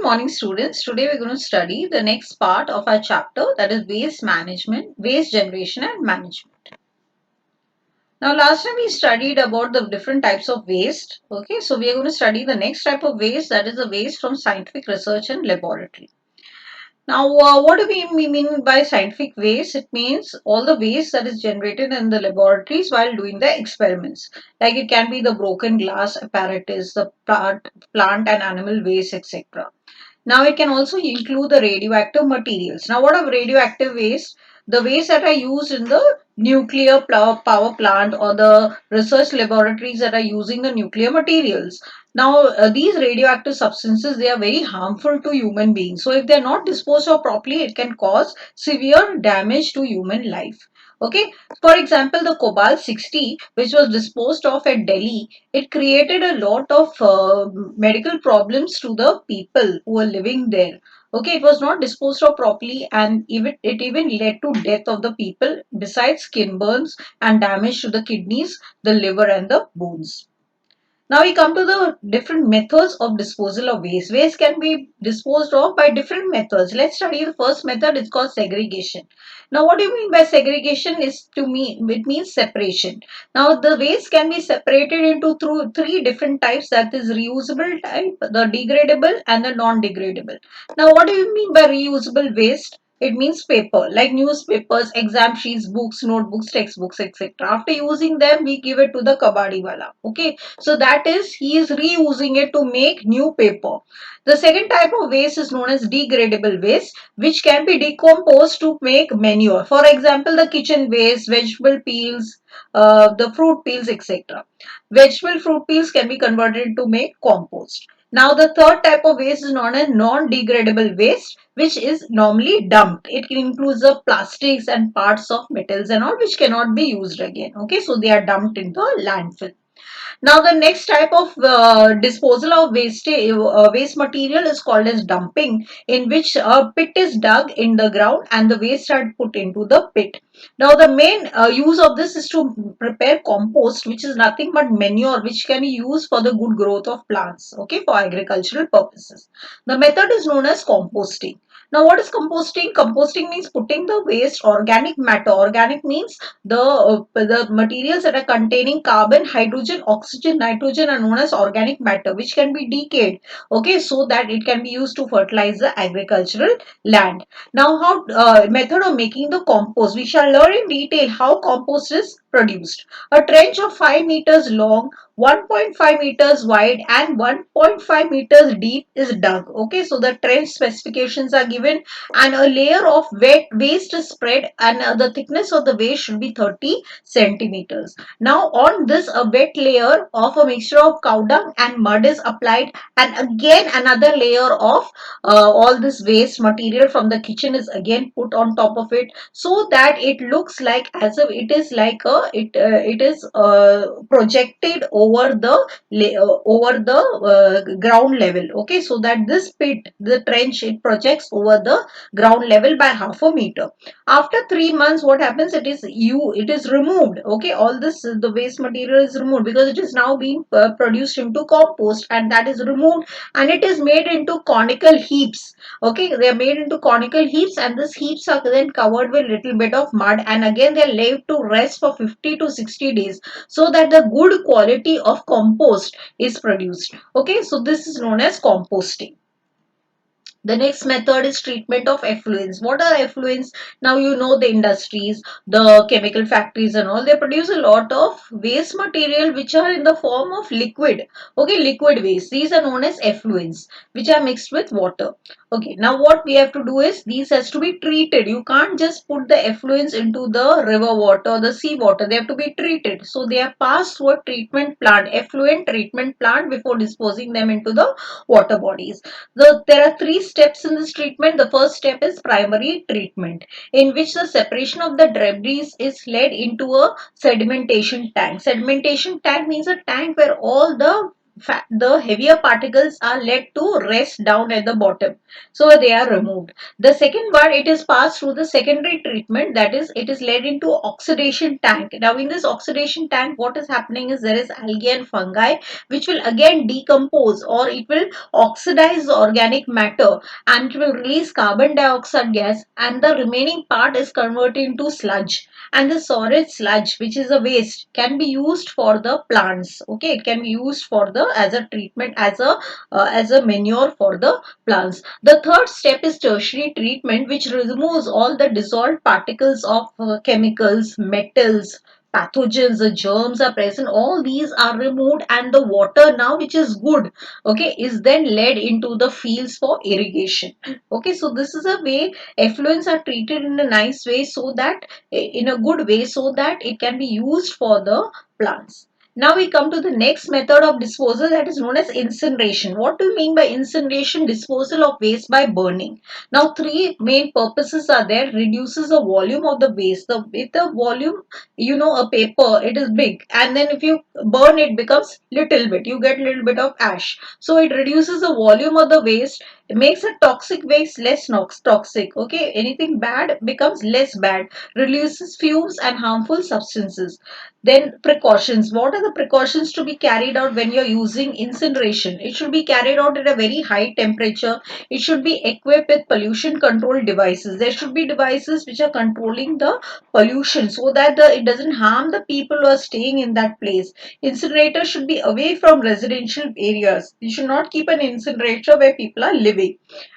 morning, students. Today we're going to study the next part of our chapter, that is waste management, waste generation and management. Now last time we studied about the different types of waste. Okay, so we are going to study the next type of waste, that is the waste from scientific research and laboratory. Now, what do we mean by scientific waste? It means all the waste that is generated in the laboratories while doing the experiments. Like it can be the broken glass apparatus, the plant and animal waste, etc. Now it can also include the radioactive materials. Now what are radioactive waste? The waste that are used in the nuclear power plant or the research laboratories that are using the nuclear materials. Now these radioactive substances, they are very harmful to human beings. So if they are not disposed of properly, it can cause severe damage to human life. Okay, for example, the cobalt 60, which was disposed of at Delhi, it created a lot of medical problems to the people who were living there. Okay, it was not disposed of properly, and it even led to death of the people, besides skin burns and damage to the kidneys, the liver and the bones. Now we come to the different methods of disposal of waste. Waste can be disposed of by different methods. Let's study the first method. It's called segregation. Now what do you mean by segregation? It means separation. Now the waste can be separated into through three different types, that is reusable type, the degradable and the non-degradable. Now what do you mean by reusable waste? It means paper, like newspapers, exam sheets, books, notebooks, textbooks, etc. After using them, we give it to the kabadi wala. Okay, so that is, he is reusing it to make new paper. The second type of waste is known as degradable waste, which can be decomposed to make manure. For example, the kitchen waste, vegetable peels, the fruit peels, etc. Vegetable fruit peels can be converted to make compost. Now, the third type of waste is known as non-degradable waste, which is normally dumped. It includes the plastics and parts of metals and all, which cannot be used again. Okay, so they are dumped into a landfill. Now, the next type of disposal of waste material is called as dumping, in which a pit is dug in the ground and the waste are put into the pit. Now, the main use of this is to prepare compost, which is nothing but manure, which can be used for the good growth of plants, okay, for agricultural purposes. The method is known as composting. Now, what is composting? Composting means putting the waste organic matter. Organic means the materials that are containing carbon, hydrogen, oxygen, nitrogen are known as organic matter, which can be decayed, okay, so that it can be used to fertilize the agricultural land. Now, how method of making the compost? We shall learn in detail how compost is produced. A trench of 5 meters long, 1.5 meters wide and 1.5 meters deep is dug. Okay, so the trench specifications are given, and a layer of wet waste is spread, and the thickness of the waste should be 30 centimeters. Now on this, a wet layer of a mixture of cow dung and mud is applied, and again another layer of all this waste material from the kitchen is again put on top of it, so that it looks like as if it is like it is projected over the ground level. Okay, so that this pit, the trench, it projects over the ground level by half a meter. After 3 months, what happens? It is removed. Okay, all this, the waste material is removed, because it is now being produced into compost, and that is removed, and it is made into conical heaps. Okay, they are made into conical heaps, and these heaps are then covered with little bit of mud, and again they are left to rest for 50 to 60 days, so that the good quality of compost is produced. Okay, so this is known as composting. The next method is treatment of effluents. What are effluents? Now you know the industries, the chemical factories and all, they produce a lot of waste material which are in the form of liquid. Okay, liquid waste. These are known as effluents, which are mixed with water. Okay, now what we have to do is, these has to be treated. You can't just put the effluents into the river water or the sea water. They have to be treated. So they are passed through a treatment plant, effluent treatment plant, before disposing them into the water bodies. There are three steps in this treatment. The first step is primary treatment, in which the separation of the debris is led into a sedimentation tank. Sedimentation tank means a tank where all the the heavier particles are let to rest down at the bottom. So they are removed. The second one, it is passed through the secondary treatment, that is it is led into oxidation tank. Now in this oxidation tank, what is happening is there is algae and fungi which will again decompose, or it will oxidize the organic matter, and it will release carbon dioxide gas, and the remaining part is converted into sludge. And the solid sludge, which is a waste, can be used for the plants. Okay, it can be used for the as a treatment, as a manure for the plants. The third step is tertiary treatment, which removes all the dissolved particles of chemicals, metals, pathogens, the germs are present, all these are removed, and the water now, which is good, okay, is then led into the fields for irrigation. Okay, so this is a way effluents are treated in a nice way, so that in a good way, so that it can be used for the plants. Now we come to the next method of disposal, that is known as incineration. What do you mean by incineration? Disposal of waste by burning. Now three main purposes are there. Reduces the volume of the waste. With the volume, a paper, it is big, and then if you burn it becomes little bit, you get little bit of ash. So it reduces the volume of the waste. It makes a toxic waste less toxic. Okay, anything bad becomes less bad. Reduces fumes and harmful substances. Then precautions. What are the precautions to be carried out when you're using incineration? It should be carried out at a very high temperature. It should be equipped with pollution control devices. There should be devices which are controlling the pollution, so that it doesn't harm the people who are staying in that place. Incinerator should be away from residential areas. You should not keep an incinerator where people are living.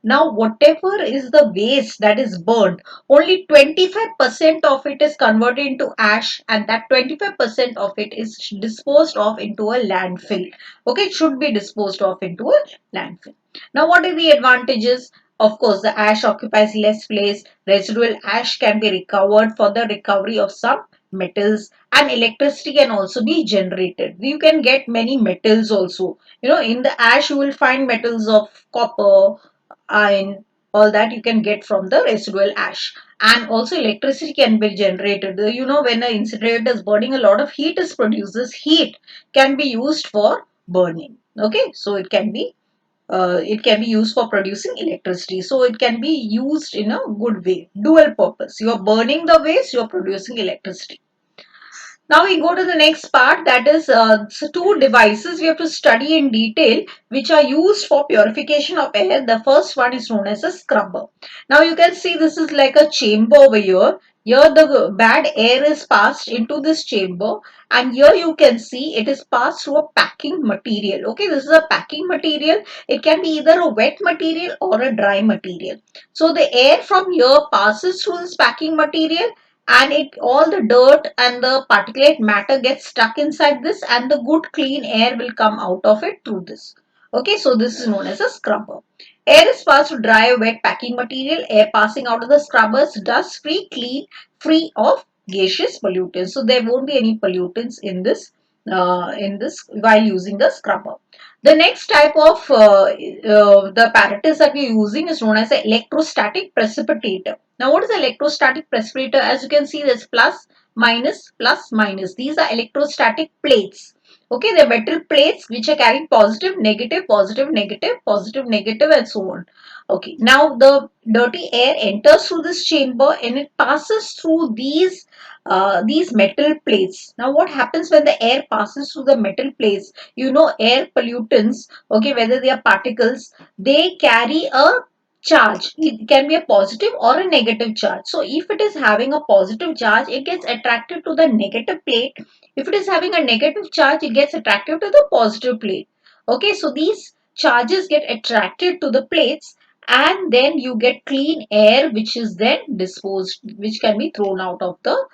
Now, whatever is the waste that is burned, only 25% of it is converted into ash, and that 25% of it is disposed of into a landfill. Okay, it should be disposed of into a landfill. Now, what are the advantages? Of course, the ash occupies less place. Residual ash can be recovered for the recovery of some metals, and electricity can also be generated. You can get many metals also. In the ash, you will find metals of copper, iron, all that you can get from the residual ash. And also electricity can be generated. When an incinerator is burning, a lot of heat is produced. This heat can be used for burning. Okay, so it can be used for producing electricity. So it can be used in a good way, dual purpose. You are burning the waste, you are producing electricity. Now we go to the next part, that is so two devices we have to study in detail which are used for purification of air. The first one is known as a scrubber. Now you can see this is like a chamber over here. Here the bad air is passed into this chamber, and here you can see it is passed through a packing material. Okay, this is a packing material. It can be either a wet material or a dry material. So the air from here passes through this packing material, and all the dirt and the particulate matter gets stuck inside this, and the good clean air will come out of it through this. Okay, so this is known as a scrubber. Air is passed to dry or wet packing material. Air passing out of the scrubbers, dust free, clean, free of gaseous pollutants. So there won't be any pollutants in this while using the scrubber. The next type of the apparatus that we are using is known as an electrostatic precipitator. Now, what is an electrostatic precipitator? As you can see, there's plus, minus, plus, minus. These are electrostatic plates. Okay, they're metal plates which are carrying positive, negative, positive, negative, positive, negative, and so on. Okay, now the dirty air enters through this chamber, and it passes through these metal plates. Now, what happens when the air passes through the metal plates? Air pollutants, okay, whether they are particles, they carry a charge. It can be a positive or a negative charge. So if it is having a positive charge, it gets attracted to the negative plate. If it is having a negative charge, it gets attracted to the positive plate. Okay, so these charges get attracted to the plates, and then you get clean air which is then disposed, which can be thrown out of the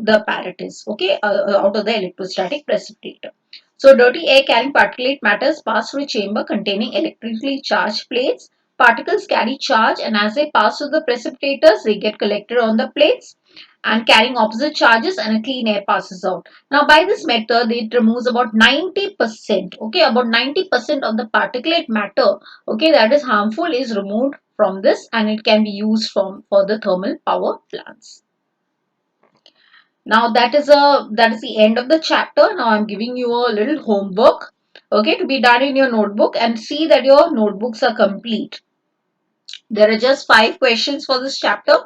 apparatus, okay, out of the electrostatic precipitator. So dirty air carrying particulate matters pass through a chamber containing electrically charged plates. Particles carry charge, and as they pass through the precipitators, they get collected on the plates and carrying opposite charges, and a clean air passes out. Now by this method, it removes about 90%, okay, about 90% of the particulate matter, okay, that is harmful is removed from this, and it can be used for the thermal power plants. Now that is the end of the chapter. Now I'm giving you a little homework. okay, to be done in your notebook, and see that your notebooks are complete. There are just 5 questions for this chapter.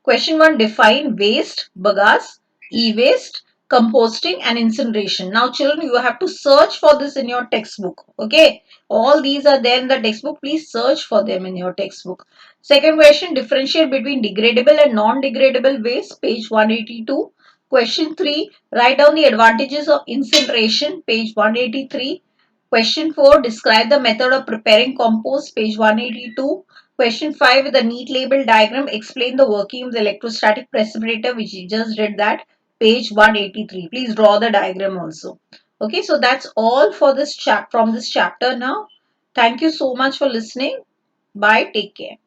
Question 1, define waste, bagasse, e-waste, composting and incineration. Now children, you have to search for this in your textbook. Okay, all these are there in the textbook. Please search for them in your textbook. Second question, differentiate between degradable and non-degradable waste, page 182. Question 3, write down the advantages of incineration, page 183. Question 4, describe the method of preparing compost, page 182. Question 5, with a neat label diagram, explain the working of the electrostatic precipitator, which you just did that, page 183. Please draw the diagram also. Okay, so that's all for this from this chapter now. Thank you so much for listening. Bye, take care.